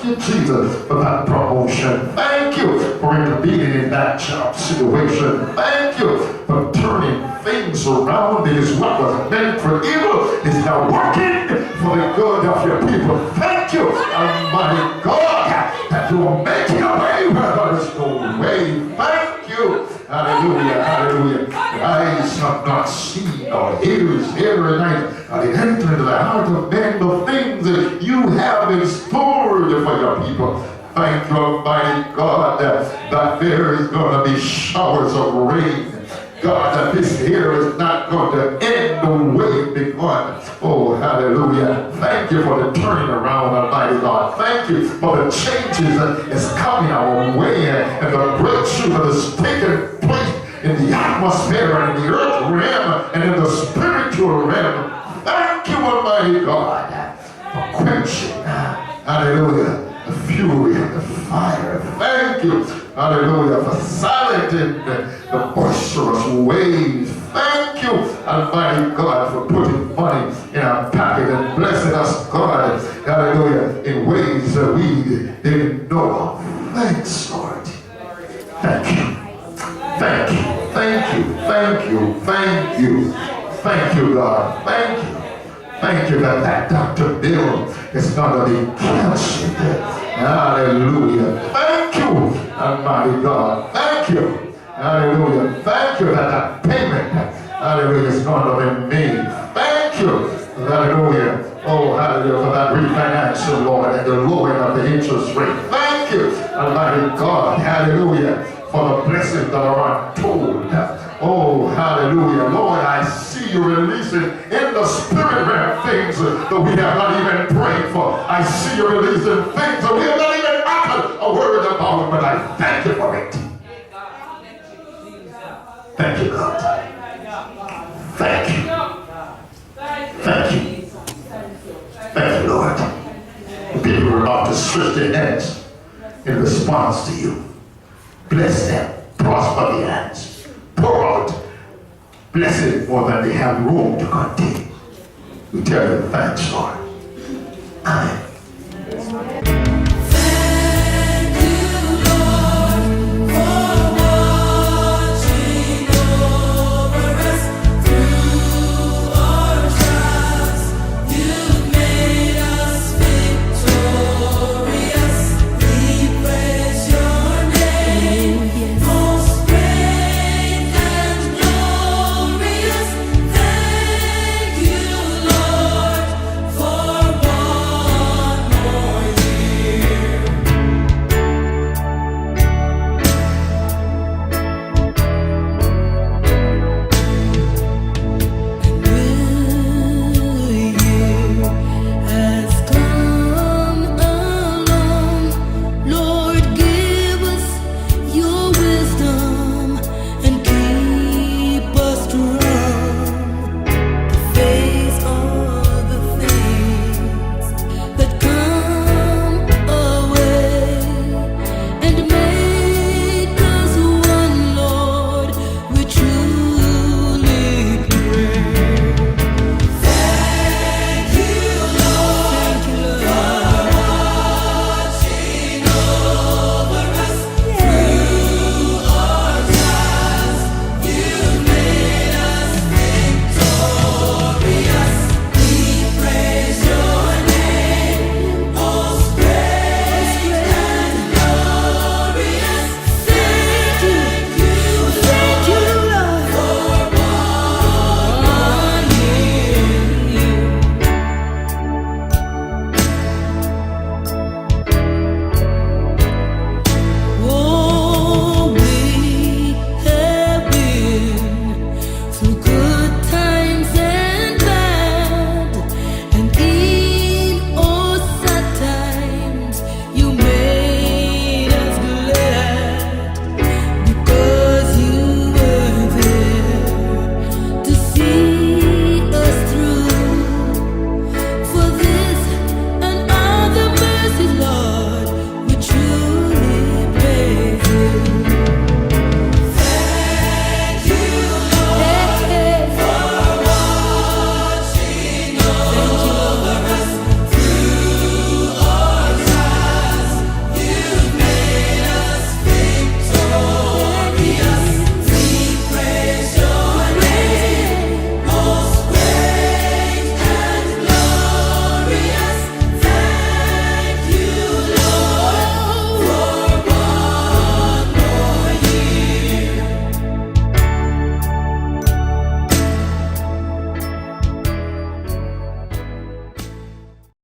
Thank you, Jesus, for that promotion. Thank you for intervening in that job situation. Thank you for turning things around. It is what was meant for evil is now working for the good of your people. Thank you, Almighty God, that you are making a way where there is no way. Thank you. Hallelujah, hallelujah. Eyes have not seen, nor ears hear tonight. And it enter into the heart of man the things that you have in store for your people. Thank you, Almighty God, that there is going to be showers of rain. God, that this year is not going to end the way it began. Oh, hallelujah. Thank you for the turning around, Almighty God. Thank you for the changes that is coming our way and the breakthrough that is taking place in the atmosphere and in the earth realm and in the spiritual realm. Thank you, Almighty God, for quenching, hallelujah, the fury and the fire. Thank you, hallelujah, for silencing the boisterous waves. Thank you, Almighty God, for putting money in our pocket and blessing us, God, hallelujah, in ways that we didn't know of. Thanks, Lord. Thank you. Thank you. Thank you. Thank you. Thank you. Thank you, God. Thank you. Thank you that Dr. Bill is going to be canceled. Hallelujah. Thank you, Almighty God. Thank you. Hallelujah. Thank you that payment, hallelujah, is going to be made. Thank you. Hallelujah. Oh, hallelujah, for that refinance, Lord, and the lowering of the interest rate. Thank you, Almighty God. Hallelujah. For the blessings that are untold. Oh, hallelujah. Lord, I see you releasing in the spirit realm things that we have not even prayed for. I see you releasing things that we have not even uttered a word about, but I thank you for it. Thank you, God. Thank you. Thank you. Thank you, Lord. People are about to switch their hands in response to you. Bless them. Prosper their hands. Pour out blessing more than they have room to contain. We tell you thanks, Lord. Amen.